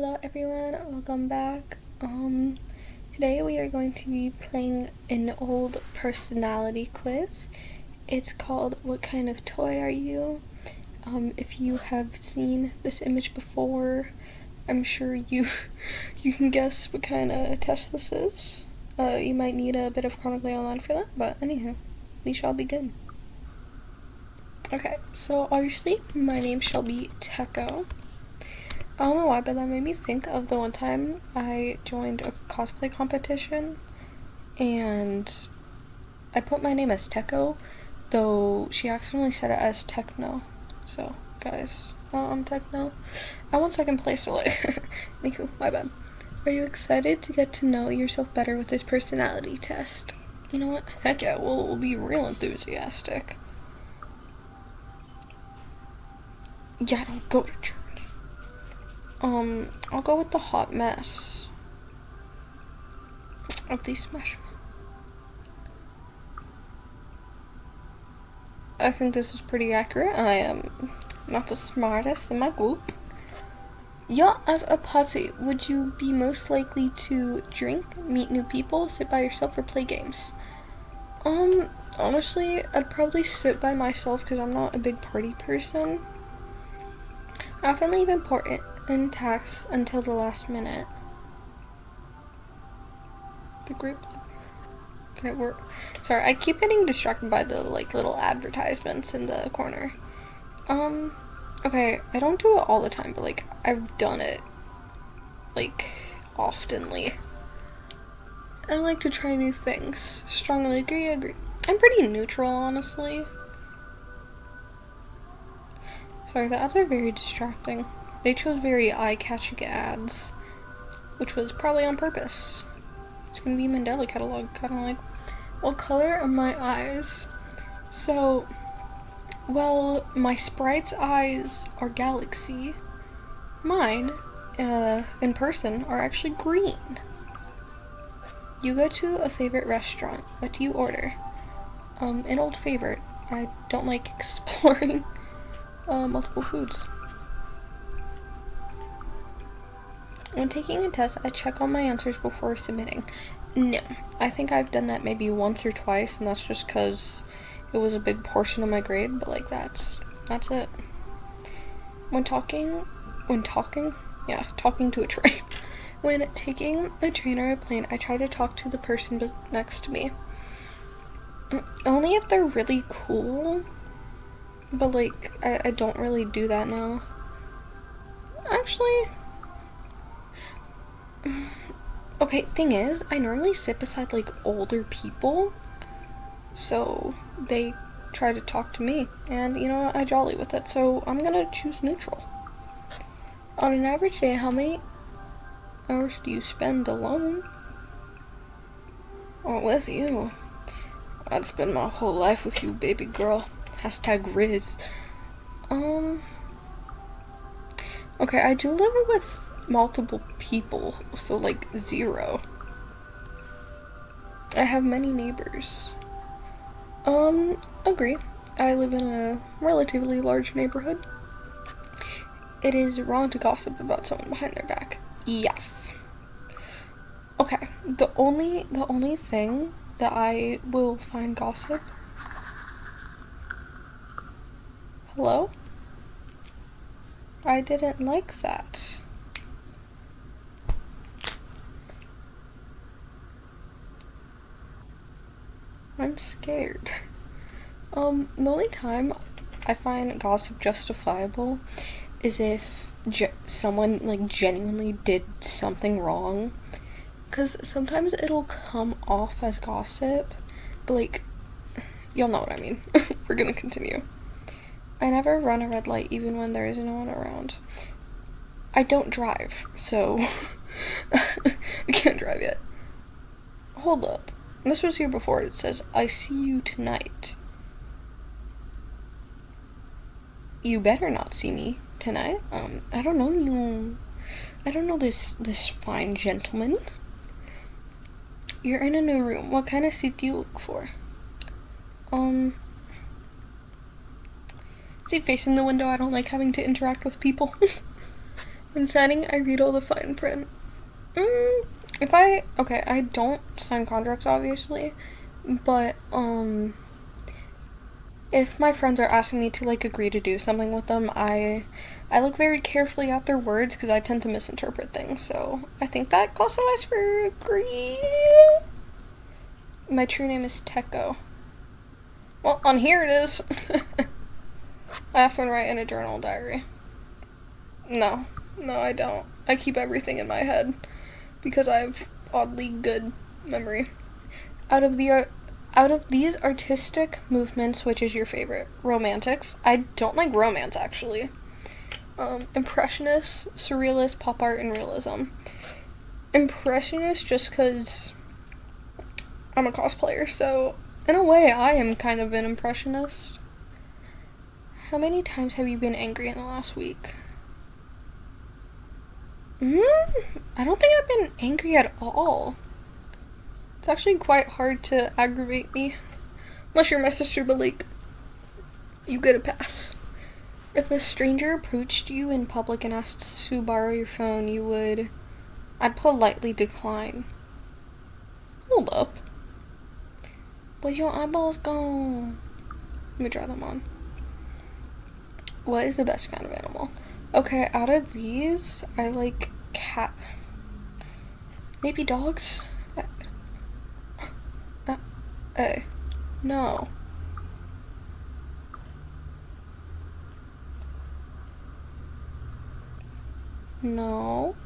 Hello everyone, welcome back. Today we are going to be playing an old personality quiz. It's called What Kind of Toy Are You? If you have seen this image before, I'm sure you can guess what kind of test this is. You might need a bit of chronically online for that, but anyhow, we shall begin. Okay, so obviously my name shall be Teko. I don't know why, but that made me think of the one time I joined a cosplay competition and I put my name as Teko, though she accidentally said it as Techno. So, guys, I'm Techno. I won second place, so like, Niku, my bad. Are you excited to get to know yourself better with this personality test? You know what? Heck yeah, we'll be real enthusiastic. Yeah, don't go to church. I'll go with the hot mess of these Smash. I think this is pretty accurate. I am not the smartest in my group. Yeah, as a party, would you be most likely to drink, meet new people, sit by yourself, or play games? Honestly, I'd probably sit by myself because I'm not a big party person. I often leave important tasks until the last minute. The group. Okay, sorry, I keep getting distracted by the little advertisements in the corner. Okay, I don't do it all the time, but I've done it oftenly. I like to try new things. Strongly agree. I'm pretty neutral, honestly. Sorry, the ads are very distracting. They chose very eye-catching ads, which was probably on purpose. It's gonna be Mandela catalog, kind of like, what color are my eyes? So, well, my sprite's eyes are galaxy. Mine, in person, are actually green. You go to a favorite restaurant. What do you order? An old favorite. I don't like exploring multiple foods. When taking a test, I check all my answers before submitting. No, I think I've done that maybe once or twice, and that's just because it was a big portion of my grade, but that's it. Talking to a train. When taking a train or a plane, I try to talk to the person next to me. Only if they're really cool, but I don't really do that now. Actually, okay, thing is, I normally sit beside older people, so they try to talk to me, and you know what, I jolly with it, so I'm gonna choose neutral. On an average day, how many hours do you spend alone? Oh, with you. I'd spend my whole life with you, baby girl. #Riz. Okay, I do live with multiple people, so 0. I have many neighbors. Agree. I live in a relatively large neighborhood. It is wrong to gossip about someone behind their back. Yes. Okay, the only thing that I will find gossip. Hello? I didn't like that. I'm scared. The only time I find gossip justifiable is if someone genuinely did something wrong, because sometimes it'll come off as gossip, but y'all know what I mean. We're gonna continue. I never run a red light even when there is no one around. I don't drive, so I can't drive yet. Hold up. This was here before. It says, I see you tonight. You better not see me tonight. I don't know you. I don't know this fine gentleman. You're in a new room. What kind of seat do you look for? See, facing the window, I don't like having to interact with people. When signing, I read all the fine print. Okay, I don't sign contracts, obviously, but, if my friends are asking me to, like, agree to do something with them, I look very carefully at their words, because I tend to misinterpret things, so I think that classifies for agree. My true name is Teko. Well, on here it is. I often write in a journal diary. No, I don't. I keep everything in my head because I have oddly good memory. Out of the out of these artistic movements, which is your favorite? Romantics. I don't like romance actually. Impressionists, surrealist, pop art, and realism. Impressionist, just because I'm a cosplayer, so in a way, I am kind of an impressionist. How many times have you been angry in the last week? I don't think I've been angry at all. It's actually quite hard to aggravate me. Unless you're my sister, but like, you get a pass. If a stranger approached you in public and asked to borrow your phone, I'd politely decline. Hold up. Where's your eyeballs gone? Let me draw them on. What is the best kind of animal? Okay, out of these, I like cat. Maybe dogs? No. No.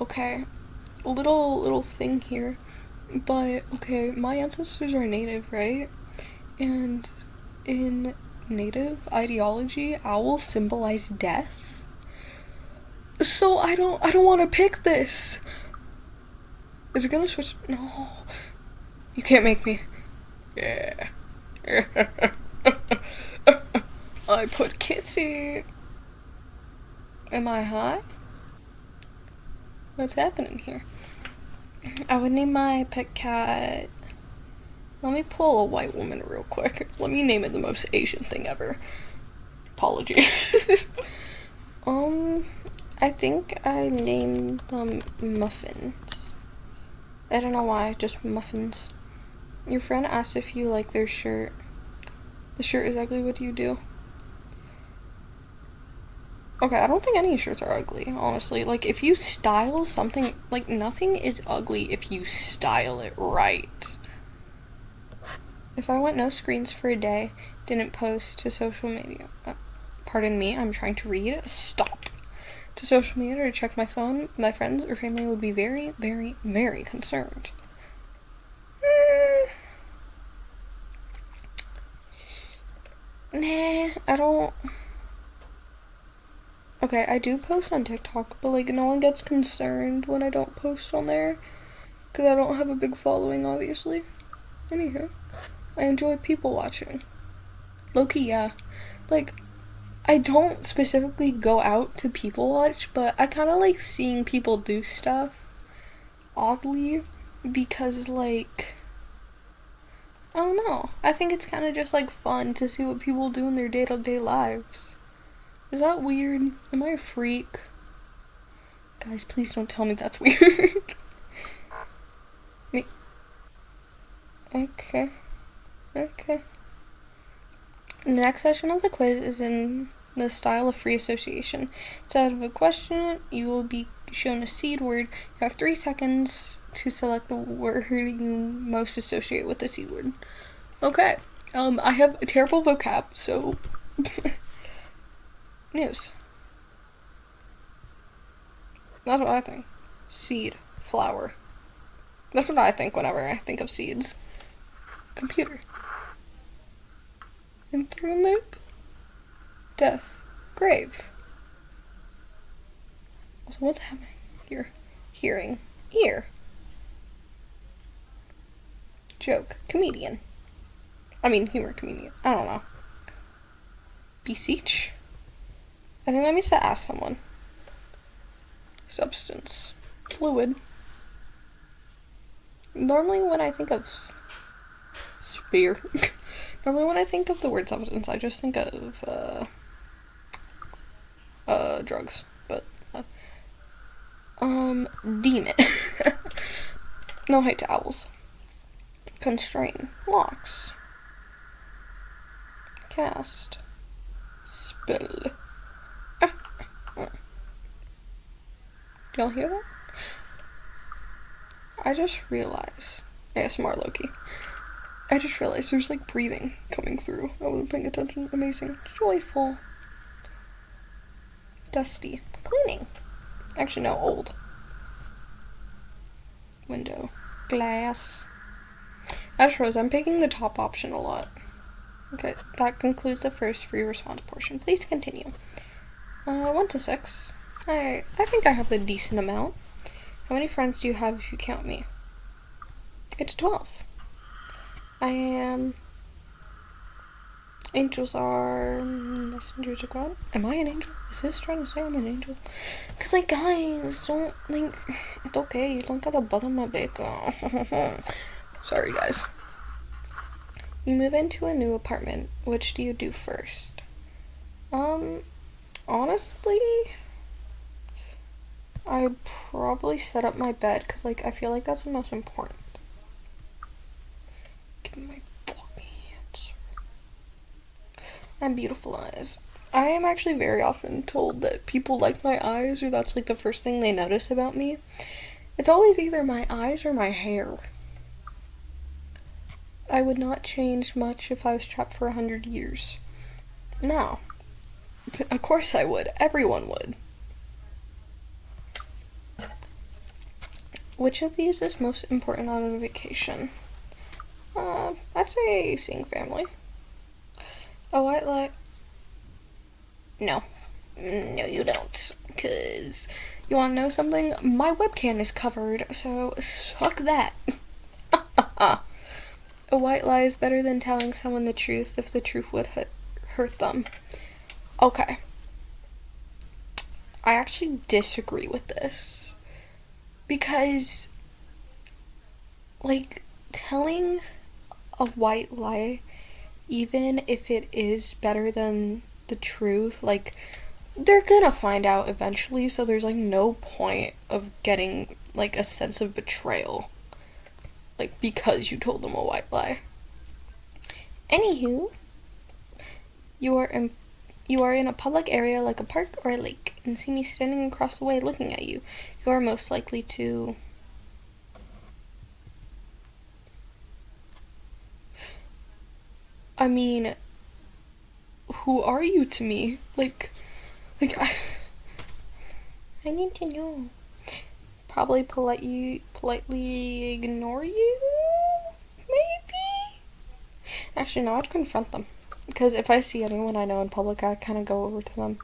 Okay. A little thing here. But, okay, my ancestors are native, right? And in native ideology, owls symbolize death. So I don't want to pick this. Is it gonna switch? No. You can't make me. Yeah. I put Kitty. Am I high? What's happening here? I would name my pet cat. Let me pull a white woman real quick. Let me name it the most Asian thing ever. Apology. I think I named them Muffins. I don't know why, just Muffins. Your friend asked if you like their shirt. The shirt is ugly, what do you do? Okay, I don't think any shirts are ugly, honestly. Like, if you style something, like, nothing is ugly if you style it right. If I went no screens for a day, didn't post to social media, pardon me, I'm trying to read, stop. To social media or check my phone, my friends or family would be very, very, very concerned. Nah, I don't. Okay, I do post on TikTok, but like no one gets concerned when I don't post on there because I don't have a big following, obviously. Anywho, I enjoy people watching. Low-key, yeah. Like, I don't specifically go out to people watch, but I kind of like seeing people do stuff oddly because, like, I don't know. I think it's kind of just like fun to see what people do in their day-to-day lives. Is that weird? Am I a freak? Guys, please don't tell me that's weird. Okay. The next session of the quiz is in the style of free association. Instead of a question, you will be shown a seed word. You have 3 seconds to select the word you most associate with the seed word. Okay. I have a terrible vocab, so news. That's what I think. Seed. Flower. That's what I think whenever I think of seeds. Computer. Internet. Death. Grave. So what's happening here? Hearing. Ear. Joke. Comedian. I mean, humor comedian. I don't know. Beseech. I think that means to ask someone. Substance. Fluid. Normally when I think of sphere, normally when I think of the word substance, I just think of drugs. But Demon. No hate to owls. Constrain. Locks. Cast. Spell. Do y'all hear that? I just realized. ASMR Loki. I just realized there's like breathing coming through. I wasn't paying attention. Amazing. Joyful. Dusty. Cleaning. Actually, no, old. Window. Glass. As Rose, I'm picking the top option a lot. Okay, that concludes the first free response portion. Please continue. 1 to 6. I think I have a decent amount. How many friends do you have if you count me? It's 12. I am... Angels are messengers of God. Am I an angel? Is this trying to say I'm an angel? Cause like, guys, don't, like, it's okay. You don't gotta butter my bacon. Sorry, guys. You move into a new apartment. Which do you do first? Honestly, I'd probably set up my bed, cause like, I feel like that's the most important. Give me my fucking answer. And beautiful eyes. I am actually very often told that people like my eyes, or that's like the first thing they notice about me. It's always either my eyes or my hair. I would not change much if I was trapped for 100 years. No. Of course I would. Everyone would. Which of these is most important on a vacation? I'd say seeing family. A white lie. No. No, you don't. Because you want to know something? My webcam is covered, so suck that. A white lie is better than telling someone the truth if the truth would hurt them. Okay. I actually disagree with this. Because, like, telling a white lie, even if it is better than the truth, like, they're gonna find out eventually, so there's, like, no point of getting, like, a sense of betrayal. Like, because you told them a white lie. Anywho, you are in a public area like a park or a lake and see me standing across the way looking at you. You are most likely to... I mean, who are you to me? Like I need to know. Probably politely ignore you? Maybe? Actually, no, I'd confront them. Because if I see anyone I know in public, I kind of go over to them.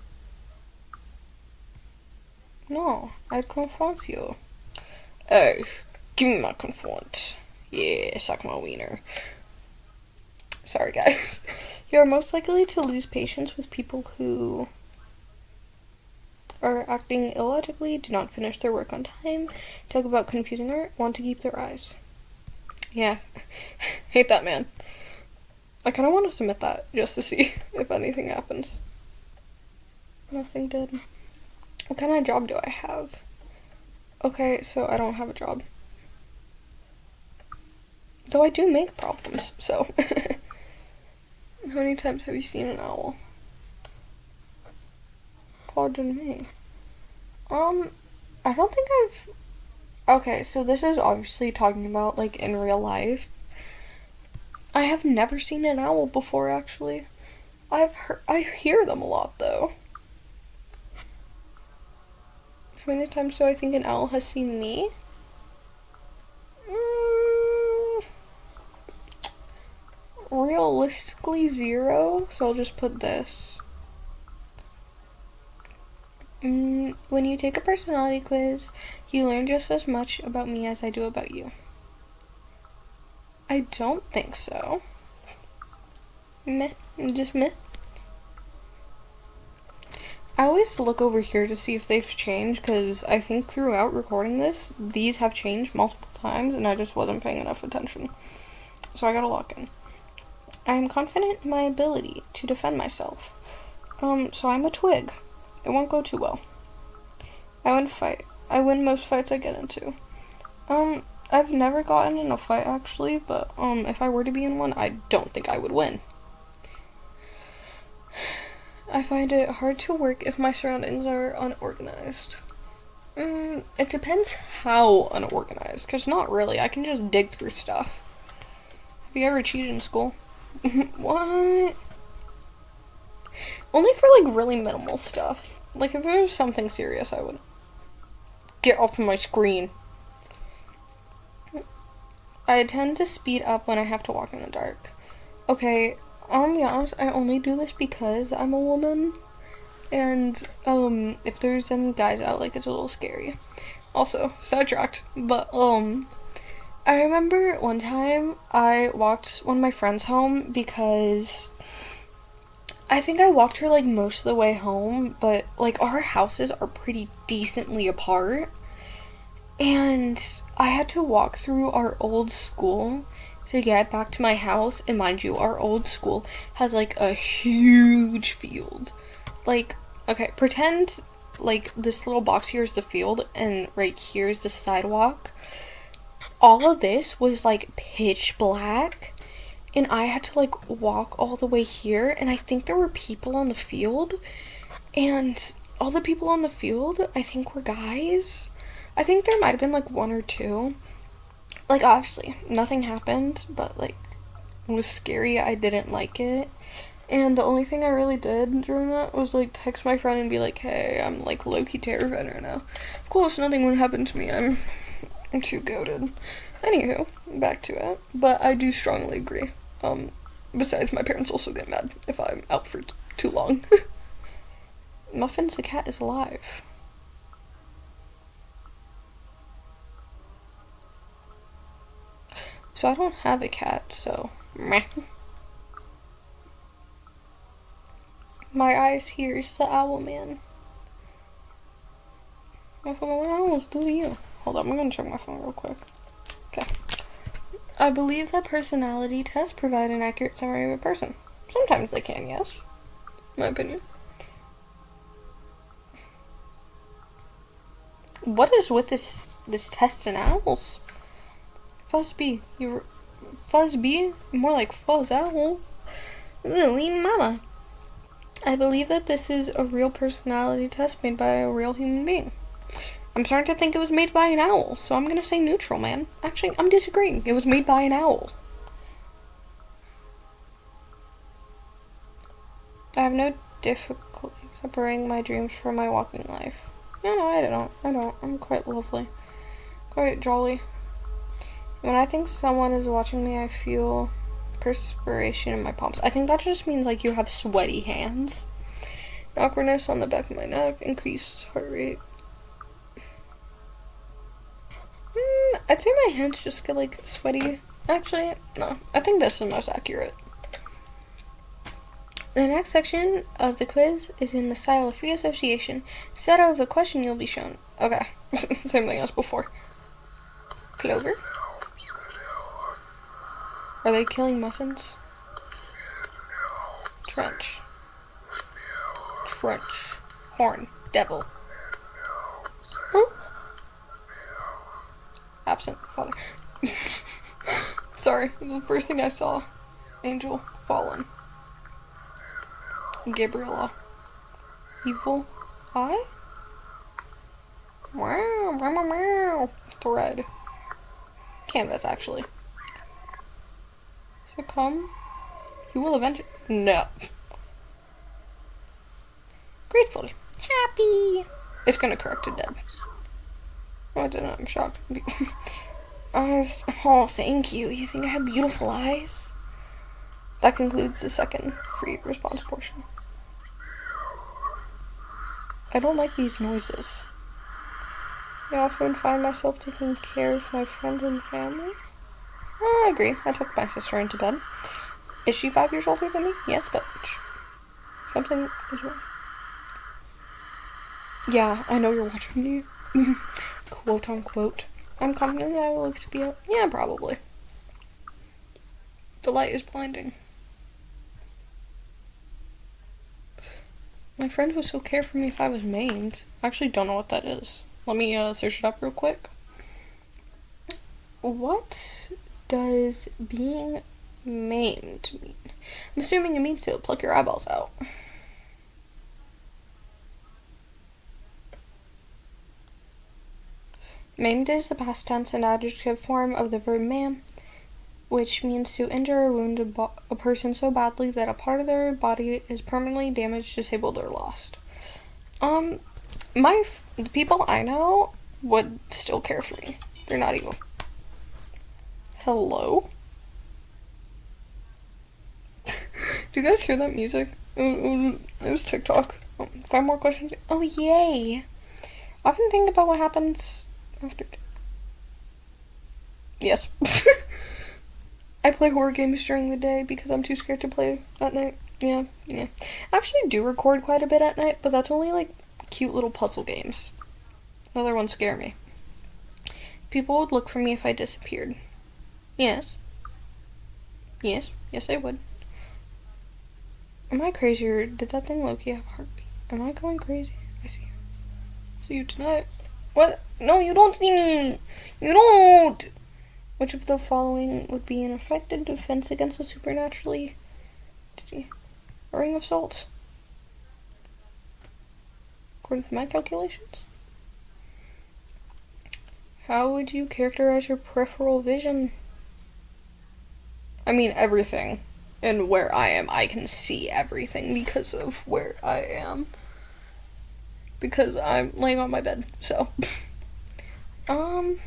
No, I'd confront you. Hey, give me my confront. Yeah, suck my wiener. Sorry, guys. You're most likely to lose patience with people who are acting illogically, do not finish their work on time, talk about confusing art, want to keep their eyes. Yeah. Hate that man. I kind of want to submit that, just to see if anything happens. Nothing did. What kind of job do I have? Okay, so I don't have a job. Though I do make problems, so. How many times have you seen an owl? Pardon me. I don't think I've... Okay, so this is obviously talking about, like, in real life. I have never seen an owl before, actually. I hear them a lot, though. How many times do I think an owl has seen me? Realistically, 0, so I'll just put this. When you take a personality quiz, you learn just as much about me as I do about you. I don't think so. Meh. Just meh. I always look over here to see if they've changed, because I think throughout recording this, these have changed multiple times, and I just wasn't paying enough attention. So I gotta lock in. I am confident in my ability to defend myself. So I'm a twig. It won't go too well. I I win most fights I get into. I've never gotten in a fight actually, but if I were to be in one, I don't think I would win. I find it hard to work if my surroundings are unorganized. It depends how unorganized, because not really. I can just dig through stuff. Have you ever cheated in school? What? Only for, like, really minimal stuff. Like, if it was something serious, I would. Get off of my screen. I tend to speed up when I have to walk in the dark. Okay, I'll be honest, I only do this because I'm a woman. And, if there's any guys out, like, it's a little scary. Also, sidetracked, but, I remember one time I walked one of my friends home because I think I walked her, like, most of the way home, but, like, our houses are pretty decently apart. And I had to walk through our old school to get back to my house. And mind you, our old school has, like, a huge field. Like, okay, pretend, like, this little box here is the field, and right here is the sidewalk. All of this was, like, pitch black, and I had to, like, walk all the way here, and I think there were people on the field, and all the people on the field, I think, were guys. I think there might have been, like, one or two. Like, obviously, nothing happened, but, like, it was scary. I didn't like it. And the only thing I really did during that was, like, text my friend and be like, hey, I'm, like, low-key terrified right now. Of course, nothing would happen to me. I'm too goated. Anywho, back to it. But I do strongly agree. Besides, my parents also get mad if I'm out for too long. Muffins the cat is alive. So I don't have a cat, so meh. My eyes hears the owl man. I forgot what owls do to you. Hold up, I'm gonna check my phone real quick. Okay. I believe that personality tests provide an accurate summary of a person. Sometimes they can, yes. My opinion. What is with this test in owls? Fuzzbee. Fuzzbee? More like fuzz owl. Louie mama. I believe that this is a real personality test made by a real human being. I'm starting to think it was made by an owl, so I'm gonna say neutral, man. Actually, I'm disagreeing. It was made by an owl. I have no difficulty separating my dreams from my walking life. No, I don't. I'm quite lovely. Quite jolly. When I think someone is watching me, I feel perspiration in my palms. I think that just means, like, you have sweaty hands. Awkwardness on the back of my neck, increased heart rate. I'd say my hands just get, like, sweaty. Actually, no. I think this is the most accurate. The next section of the quiz is in the style of free association. Instead of a question, you'll be shown. Okay. Same thing as before. Clover. Are they killing muffins? Trench. Trench. Horn. Devil. Huh? Absent. Father. Sorry, it was the first thing I saw. Angel. Fallen. Gabriella. Evil eye? Wow, meow, meow, meow. Thread. Canvas, actually. Succumb. You will avenge it. No. Grateful. Happy. It's gonna correct to dead. Oh, I didn't. I'm shocked. Honest. Oh, thank you. You think I have beautiful eyes? That concludes the second free response portion. I don't like these noises. I often find myself taking care of my friends and family. Oh, I agree. I took my sister into bed. Is she 5 years older than me? Yes, but something is wrong. Yeah, I know you're watching me. Quote unquote. I'm confident that I will live to be yeah, probably. The light is blinding. My friend would still care for me if I was maimed. I actually don't know what that is. Let me search it up real quick. What does being maimed mean? I'm assuming it means to pluck your eyeballs out. Maimed is the past tense and adjective form of the verb maim, which means to injure or wound a person so badly that a part of their body is permanently damaged, disabled, or lost. The people I know would still care for me. They're not evil. Hello? Do you guys hear that music? It was TikTok. 5 more questions. Oh, yay! I often think about what happens after. Yes. I play horror games during the day because I'm too scared to play at night. Yeah. I actually do record quite a bit at night, but that's only like cute little puzzle games. Other ones scare me. People would look for me if I disappeared. Yes, they would. Am I crazy or did that thing low-key have a heartbeat? Am I going crazy? I see you. See you tonight. What? No, you don't see me! You don't! Which of the following would be an effective defense against the supernaturally? A ring of salt. According to my calculations. How would you characterize your peripheral vision? I mean, everything. And where I am, I can see everything because of where I am. Because I'm laying on my bed, so. I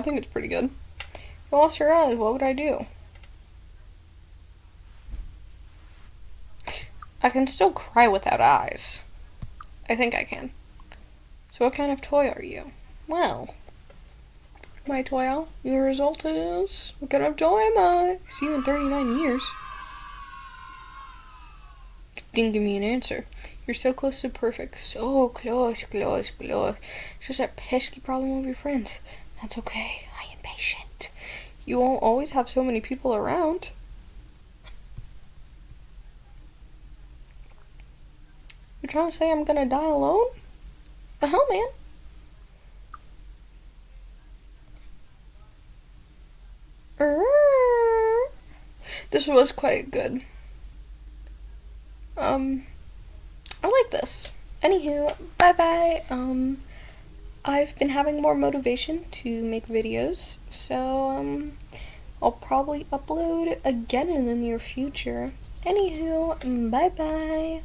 think it's pretty good. If you lost your eyes, what would I do? I can still cry without eyes. I think I can. So what kind of toy are you? Well, my toy, your result is, what kind of toy am I? See you in 39 years. Didn't give me an answer. You're so close to perfect. So close. It's just that pesky problem with your friends. That's okay. I am patient. You won't always have so many people around. You're trying to say I'm gonna die alone? The hell, man? This was quite good. I like this. Anywho, bye-bye. I've been having more motivation to make videos, so, I'll probably upload again in the near future. Anywho, bye-bye.